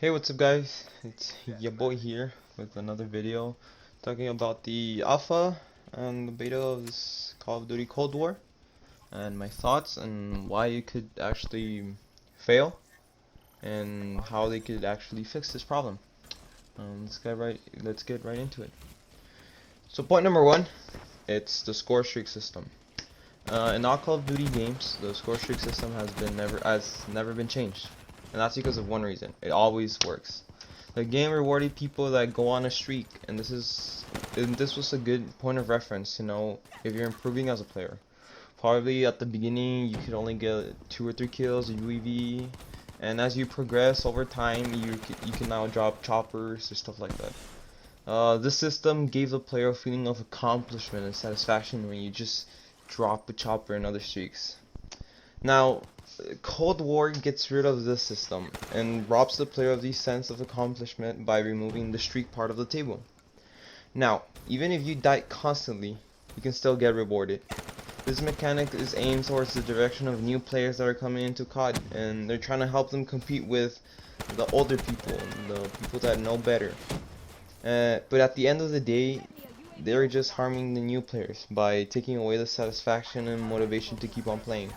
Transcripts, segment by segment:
Hey, what's up guys? It's your boy here with another video talking about the alpha and the beta of this Call of Duty Cold War and my thoughts and why it could actually fail and how they could actually fix this problem. Let's get right into it. So point number one, it's the score streak system. In all Call of Duty games, the score streak system has never been changed. And that's because of one reason. It always works. The game rewarded people that go on a streak, and this was a good point of reference to know if you're improving as a player. Probably at the beginning you could only get 2 or 3 kills, a UAV, and as you progress over time, you can now drop choppers or stuff like that. This system gave the player a feeling of accomplishment and satisfaction when you just drop a chopper in other streaks. Now, Cold War gets rid of this system and robs the player of the sense of accomplishment by removing the streak part of the table. Now, even if you die constantly, you can still get rewarded. This mechanic is aimed towards the direction of new players that are coming into COD, and they're trying to help them compete with the older people, the people that know better. But at the end of the day, they're just harming the new players by taking away the satisfaction and motivation to keep on playing.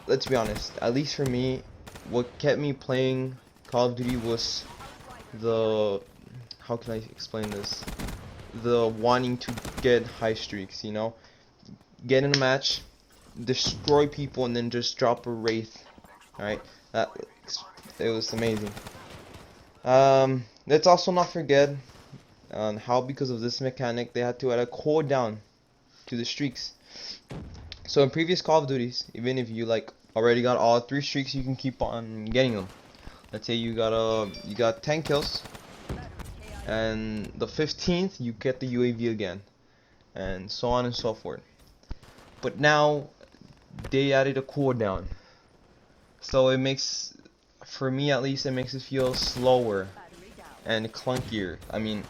Let's be honest, at least for me, what kept me playing Call of Duty was how can I explain this? The wanting to get high streaks, you know? Get in a match, destroy people, and then just drop a Wraith, alright? It was amazing. Let's also not forget on how because of this mechanic, they had to add a cooldown to the streaks. So in previous Call of Duties, even if you already got all 3 streaks, you can keep on getting them. Let's say you got 10 kills, and the 15th you get the UAV again, and so on and so forth. But now they added a cooldown, so it makes, for me at least, it makes it feel slower and clunkier. I mean,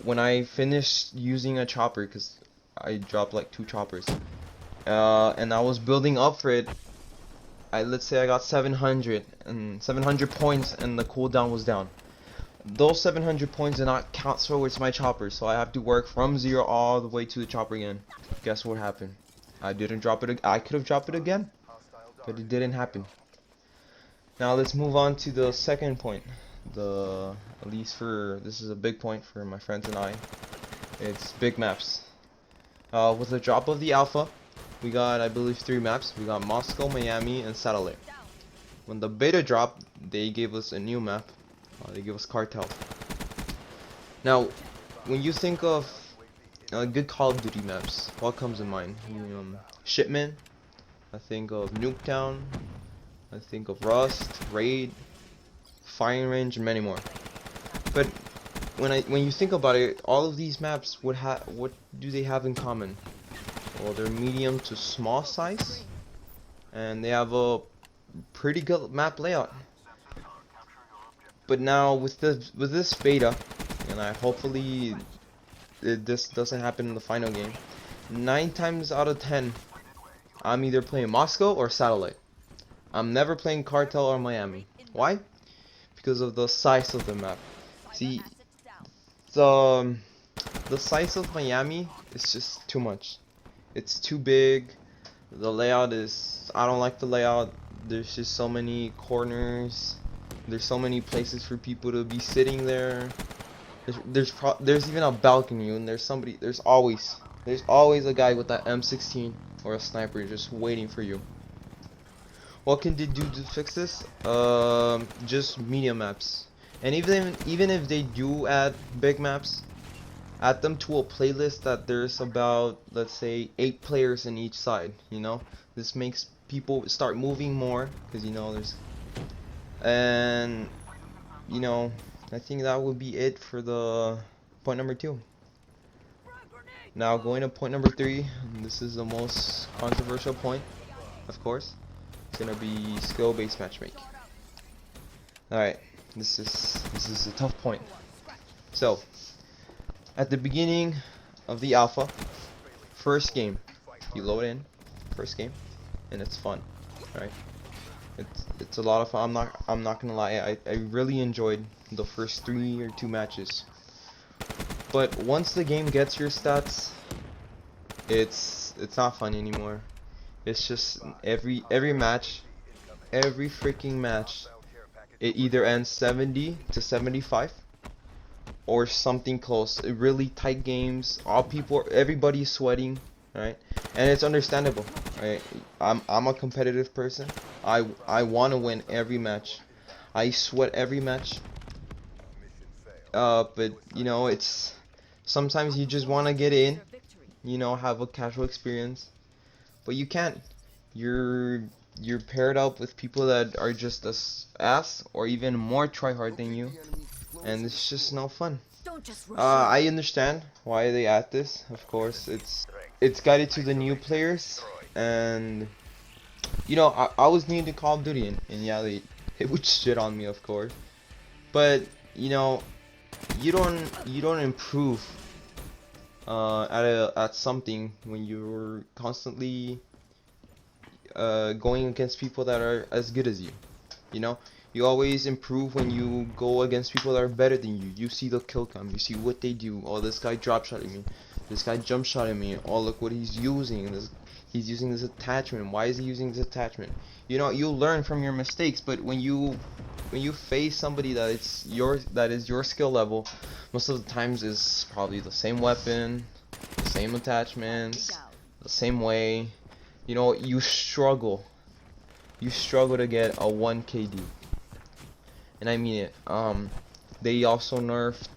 when I finished using a chopper, because I dropped like 2 choppers, and I was building up for it, let's say I got 700 points and the cooldown was down. Those 700 points did not count towards my chopper, so I have to work from 0 all the way to the chopper again. Guess what happened? I didn't drop it. I could have dropped it again, but it didn't happen. Now let's move on to the second point. At least this is a big point for my friends and I. It's big maps. With the drop of the alpha, we got, I believe, 3 maps. We got Moscow, Miami, and Satellite. When the beta dropped, they gave us a new map. They gave us Cartel. Now, when you think of good Call of Duty maps, what comes in mind? Shipment. I think of Nuketown. I think of Rust, Raid, Firing Range, and many more. But when you think about it, all of these maps what do they have in common? Well, they're medium to small size, and they have a pretty good map layout. But now with this beta, and hopefully this doesn't happen in the final game, 9 times out of 10, I'm either playing Moscow or Satellite. I'm never playing Cartel or Miami. Why? Because of the size of the map. See, the size of Miami is just too much. It's too big. The layout is, I don't like the layout. There's just so many corners. There's so many places for people to be sitting there. There's even a balcony, and there's always a guy with that M16 or a sniper just waiting for you. What can they do to fix this? Just medium maps. And even if they do add big maps, add them to a playlist that there's about, let's say, 8 players in each side, you know? This makes people start moving more, because, you know, and, you know, I think that would be it for the point number 2. Now, going to point number 3, this is the most controversial point, of course. It's gonna be skill-based matchmaking. Alright, this is a tough point. So, at the beginning of the alpha, first game, you load in, first game, and it's fun, right? It's a lot of fun. I'm not gonna lie. I really enjoyed the first 3 or 2 matches. But once the game gets your stats, it's not fun anymore. It's just every match, every freaking match, it either ends 70 to 75 or something close. Really tight games. Everybody's sweating, right? And it's understandable, right? I'm a competitive person. I want to win every match. I sweat every match. But you know, it's sometimes you just want to get in, you know, have a casual experience, but you can't. You're you're paired up with people that are just as ass or even more tryhard than you, and it's just no fun. I understand why they add this. Of course, it's guided to the new players, and you know, I was new to Call of Duty, and yeah, they would shit on me, of course. But you know, you don't improve at something when you're constantly going against people that are as good as you. You know, you always improve when you go against people that are better than you. You see the kill cam, you see what they do. Oh, this guy drop shotted me. This guy jump shotted me. Oh, look what he's using. He's using this attachment. Why is he using this attachment? You know, you learn from your mistakes. But when you face somebody that is your skill level, most of the times is probably the same weapon, the same attachments, the same way. You know, you struggle. You struggle to get a 1 KD. And I mean it. They also nerfed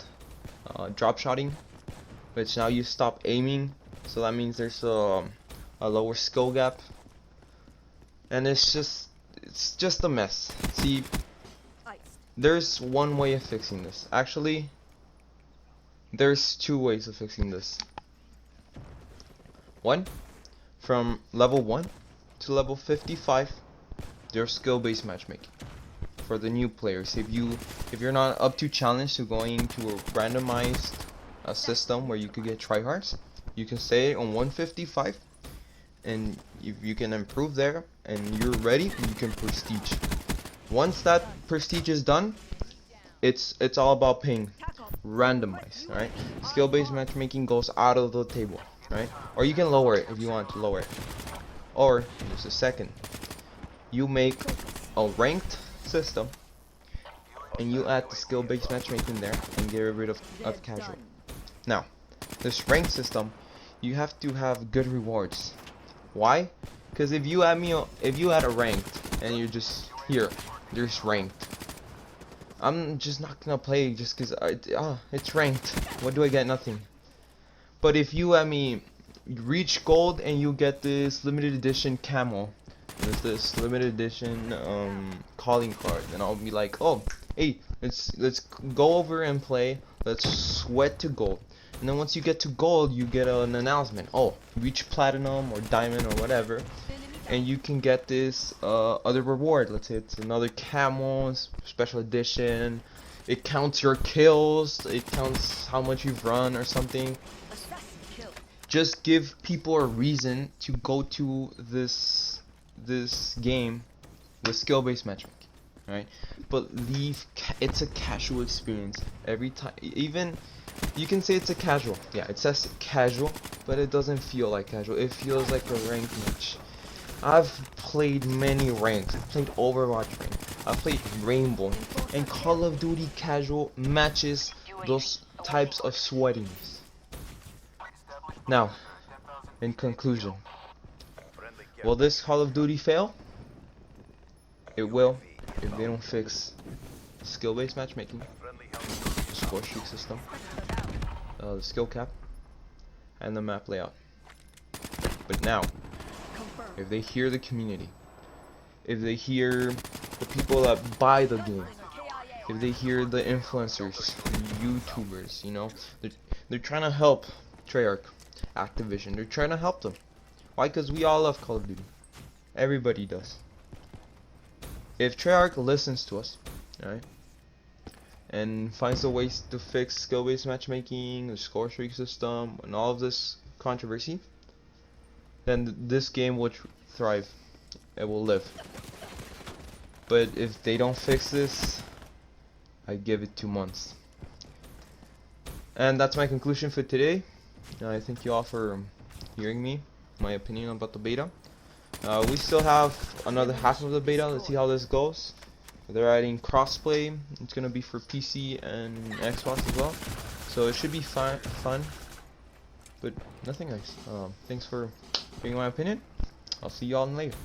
drop shotting, which now you stop aiming, so that means there's a lower skill gap. And it's just a mess. See, there's one way of fixing this. Actually, there's 2 ways of fixing this. One, from level 1 to level 55, there's skill-based matchmaking for the new players. If you're not up to challenge to going to a randomized system where you could get tryhards, you can stay on 155, and if you can improve there and you're ready, you can prestige. Once that prestige is done, it's all about ping randomized, right? Skill-based matchmaking goes out of the table, right? Or you can lower it if you want to lower it. Or just a second, you make a ranked system and you add the skill-based matchmaking there and get rid of casual. Now, this ranked system, you have to have good rewards. Why? Because if you add a ranked and you're just here, there's ranked, I'm just not gonna play just because it's ranked. What do I get? Nothing. But if you add me reach gold and you get this limited edition camo, there's this limited edition calling card, and I'll be like, oh, hey, let's go over and play. Let's sweat to gold. And then once you get to gold, you get an announcement. Oh, reach platinum or diamond or whatever, and you can get this other reward. Let's say it's another camo, special edition. It counts your kills. It counts how much you've run or something. Just give people a reason to go to this game with skill-based matchmaking, right? But it's a casual experience every time. Even you can say it's a casual. Yeah, it says casual, but it doesn't feel like casual. It feels like a ranked match. I've played many ranks. I've played Overwatch rank. I've played Rainbow and Call of Duty casual matches. Those types of sweatiness. Now, in conclusion, will this Call of Duty fail? It will if they don't fix skill-based matchmaking, the score streak system, the skill cap, and the map layout. But now, if they hear the community, if they hear the people that buy the game, if they hear the influencers, the YouTubers, you know, they're trying to help Treyarch, Activision. They're trying to help them. Why? Because we all love Call of Duty. Everybody does. If Treyarch listens to us, right, and finds the ways to fix skill-based matchmaking, the score streak system, and all of this controversy, then this game will thrive. It will live. But if they don't fix this, I give it 2 months. And that's my conclusion for today. I thank you all for hearing me, my opinion about the beta. We still have another half of the beta. Let's see how this goes. They're adding crossplay. It's gonna be for PC and Xbox as well, so it should be fun. But nothing else. Thanks for hearing my opinion. I'll see y'all later.